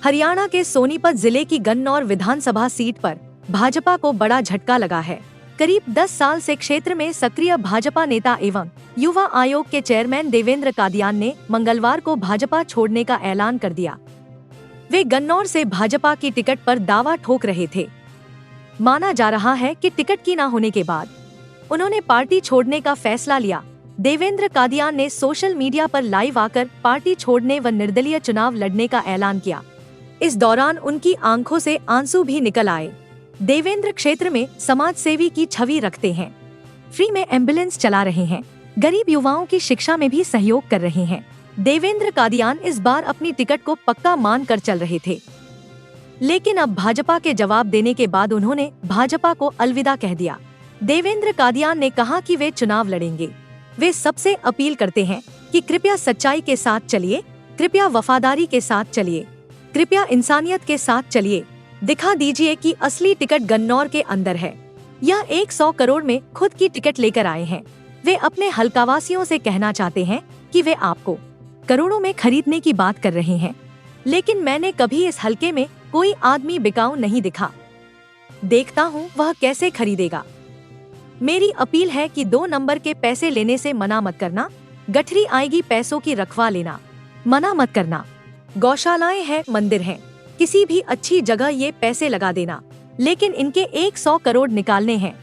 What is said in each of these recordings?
हरियाणा के सोनीपत जिले की गन्नौर विधानसभा सीट पर भाजपा को बड़ा झटका लगा है। करीब 10 साल से क्षेत्र में सक्रिय भाजपा नेता एवं युवा आयोग के चेयरमैन देवेंद्र कादियान ने मंगलवार को भाजपा छोड़ने का ऐलान कर दिया। वे गन्नौर से भाजपा की टिकट पर दावा ठोक रहे थे। माना जा रहा है कि टिकट की न होने के बाद उन्होंने पार्टी छोड़ने का फैसला लिया। देवेंद्र कादियान ने सोशल मीडिया पर लाइव आकर पार्टी छोड़ने व निर्दलीय चुनाव लड़ने का ऐलान किया। इस दौरान उनकी आंखों से आंसू भी निकल आए। देवेंद्र क्षेत्र में समाज सेवी की छवि रखते हैं, फ्री में एम्बुलेंस चला रहे हैं, गरीब युवाओं की शिक्षा में भी सहयोग कर रहे हैं। देवेंद्र कादियान इस बार अपनी टिकट को पक्का मान कर चल रहे थे, लेकिन अब भाजपा के जवाब देने के बाद उन्होंने भाजपा को अलविदा कह दिया। देवेंद्र कादियान ने कहा कि वे चुनाव लड़ेंगे। वे सबसे अपील करते हैं कि कृपया सच्चाई के साथ चलिए, कृपया वफादारी के साथ चलिए, कृपया इंसानियत के साथ चलिए। दिखा दीजिए कि असली टिकट गन्नौर के अंदर है। यह 100 करोड़ में खुद की टिकट लेकर आए हैं। वे अपने हल्कावासियों से कहना चाहते हैं कि वे आपको करोड़ों में खरीदने की बात कर रहे हैं, लेकिन मैंने कभी इस हल्के में कोई आदमी बिकाऊ नहीं दिखा। देखता हूँ वह कैसे खरीदेगा। मेरी अपील है कि 2 नंबर के पैसे लेने से मना मत करना। गठरी आएगी पैसों की रखवा लेना, मना मत करना। गौशालाएं हैं, मंदिर हैं, किसी भी अच्छी जगह ये पैसे लगा देना, लेकिन इनके 100 करोड़ निकालने हैं।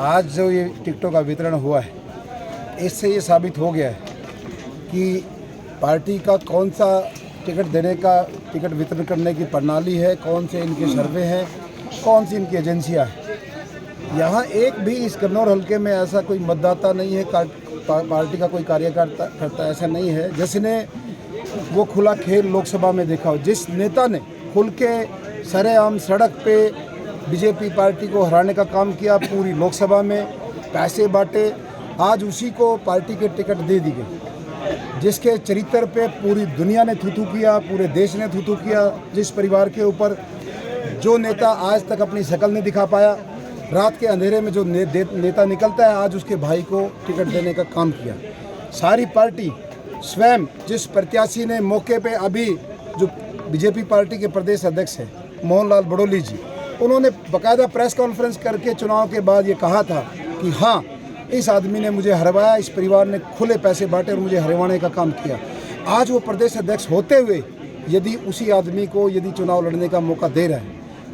आज जो ये टिकटों का वितरण हुआ है, इससे ये साबित हो गया है कि पार्टी का कौन सा टिकट देने का, टिकट वितरण करने की प्रणाली है, कौन से इनके सर्वे हैं, कौन सी इनकी एजेंसियां हैं। यहाँ एक भी इस गन्नौर हल्के में ऐसा कोई मतदाता नहीं है, पार्टी का कोई कार्यकर्ता ऐसा नहीं है जिसने वो खुला खेल लोकसभा में देखा हो। जिस नेता ने खुल के सरेआम सड़क पे बीजेपी पार्टी को हराने का काम किया, पूरी लोकसभा में पैसे बांटे, आज उसी को पार्टी के टिकट दे दी गई। जिसके चरित्र पे पूरी दुनिया ने थू-थू किया, पूरे देश ने थू-थू किया, जिस परिवार के ऊपर जो नेता आज तक अपनी शक्ल नहीं दिखा पाया, रात के अंधेरे में जो नेता निकलता है, आज उसके भाई को टिकट देने का काम किया। सारी पार्टी स्वयं, जिस प्रत्याशी ने मौके पे अभी जो बीजेपी पार्टी के प्रदेश अध्यक्ष हैं मोहनलाल बड़ोली जी, उन्होंने बाकायदा प्रेस कॉन्फ्रेंस करके चुनाव के बाद ये कहा था कि हाँ, इस आदमी ने मुझे हरवाया, इस परिवार ने खुले पैसे बांटे और मुझे हरवाने का काम किया। आज वो प्रदेश अध्यक्ष होते हुए यदि उसी आदमी को यदि चुनाव लड़ने का मौका दे रहा है,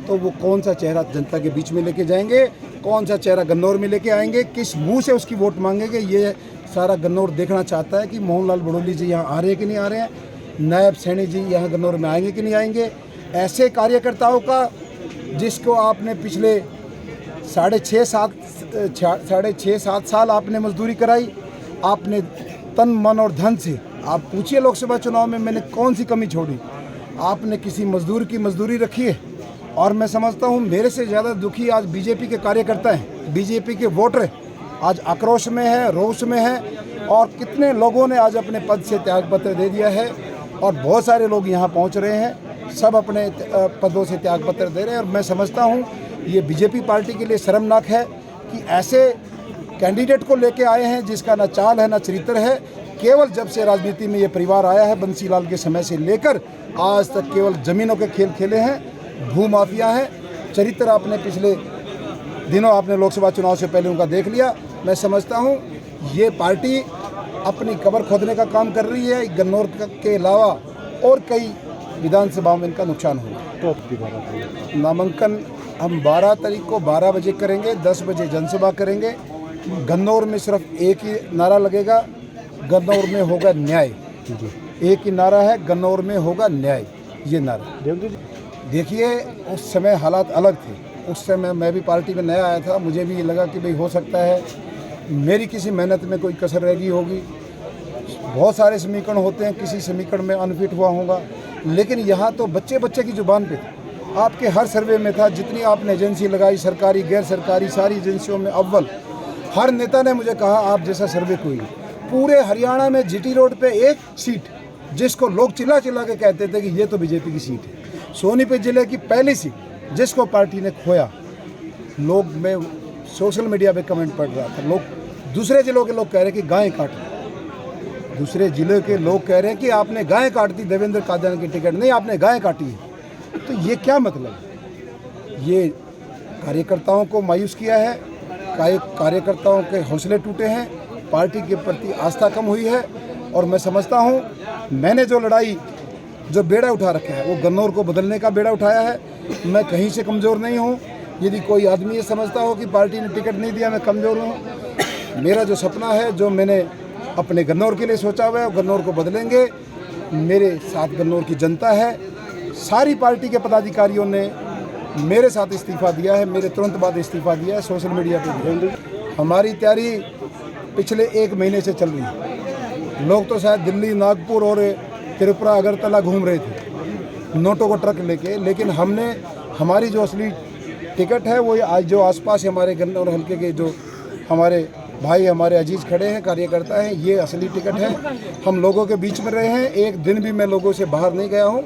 तो वो कौन सा चेहरा जनता के बीच में लेके जाएंगे, कौन सा चेहरा गन्नौर में लेके आएंगे, किस मुंह से उसकी वोट मांगेंगे। ये सारा गन्नौर देखना चाहता है कि मोहनलाल बड़ोली जी यहाँ आ रहे हैं कि नहीं आ रहे हैं, नायब सैनी जी यहाँ गन्नौर में आएंगे कि नहीं आएंगे। ऐसे कार्यकर्ताओं का जिसको आपने पिछले 6.5-7 साल आपने मजदूरी कराई, आपने तन मन और धन से, आप पूछिए लोकसभा चुनाव में मैंने कौन सी कमी छोड़ी। आपने किसी मजदूर की मजदूरी रखी है। और मैं समझता हूँ मेरे से ज़्यादा दुखी आज बीजेपी के कार्यकर्ता हैं, बीजेपी के वोटर आज आक्रोश में है, रोष में है। और कितने लोगों ने आज अपने पद से त्यागपत्र दे दिया है और बहुत सारे लोग यहाँ पहुँच रहे हैं, सब अपने पदों से त्यागपत्र दे रहे हैं। और मैं समझता हूँ ये बीजेपी पार्टी के लिए शर्मनाक है कि ऐसे कैंडिडेट को लेके आए हैं जिसका ना चाल है ना चरित्र है। केवल जब से राजनीति में ये परिवार आया है, बंसीलाल के समय से लेकर आज तक केवल ज़मीनों के खेल खेले हैं, भूमाफिया है। चरित्र आपने पिछले दिनों आपने लोकसभा चुनाव से पहले उनका देख लिया। मैं समझता हूँ ये पार्टी अपनी कब्र खोदने का काम कर रही है। गन्नौर के अलावा और कई विधानसभाओं में इनका नुकसान होगा। तो नामांकन हम 12 तारीख को 12 बजे करेंगे, 10 बजे जनसभा करेंगे। गन्नौर में सिर्फ एक ही नारा लगेगा, गन्नौर में होगा न्याय। एक ही नारा है, गन्नौर में होगा न्याय। ये नारा देखिए, उस समय हालात अलग थे। उस समय मैं भी पार्टी में नया आया था, मुझे भी ये लगा कि भाई हो सकता है मेरी किसी मेहनत में कोई कसर रह गई होगी। बहुत सारे समीकरण होते हैं, किसी समीकरण में अनफिट हुआ होगा, लेकिन यहाँ तो बच्चे बच्चे की जुबान पे था। आपके हर सर्वे में था, जितनी आपने एजेंसी लगाई, सरकारी गैर सरकारी, सारी एजेंसियों में अव्वल। हर नेता ने मुझे कहा आप जैसा सर्वे कोई नहीं। पूरे हरियाणा में जीटी रोड पे एक सीट जिसको लोग चिल्ला चिल्ला के कहते थे कि ये तो बीजेपी की सीट है, सोनीपत जिले की पहली सीट जिसको पार्टी ने खोया। लोग, मैं सोशल मीडिया पे कमेंट पढ़ रहा था, लोग दूसरे जिलों के लोग कह रहे कि गायें काट। दूसरे जिले के लोग कह रहे हैं कि आपने गाय काट दी देवेंद्र कादियानी की टिकट, नहीं आपने गाय काटी है। तो ये क्या मतलब है? ये कार्यकर्ताओं को मायूस किया है, कार्यकर्ताओं के हौसले टूटे हैं, पार्टी के प्रति आस्था कम हुई है। और मैं समझता हूँ मैंने जो लड़ाई, जो बेड़ा उठा रखा है वो गन्नौर को बदलने का बेड़ा उठाया है। मैं कहीं से कमज़ोर नहीं हूँ। यदि कोई आदमी ये समझता हो कि पार्टी ने टिकट नहीं दिया मैं कमज़ोर हूँ, मेरा जो सपना है, जो मैंने अपने गन्नौर के लिए सोचा हुआ है, गन्नौर को बदलेंगे। मेरे साथ गन्नौर की जनता है। सारी पार्टी के पदाधिकारियों ने मेरे साथ इस्तीफ़ा दिया है, मेरे तुरंत बाद इस्तीफ़ा दिया है। सोशल मीडिया पे हमारी तैयारी पिछले 1 महीने से चल रही है। लोग तो शायद दिल्ली, नागपुर और त्रिपुरा, अगरतला घूम रहे थे नोटों को ट्रक लेके, लेकिन हमने हमारी जो असली टिकट है वो आज जो आसपास हमारे गन्नौर हल्के के जो हमारे भाई, हमारे अजीज खड़े हैं, कार्यकर्ता हैं, ये असली टिकट है। हम लोगों के बीच में रहे हैं, एक दिन भी मैं लोगों से बाहर नहीं गया हूँ।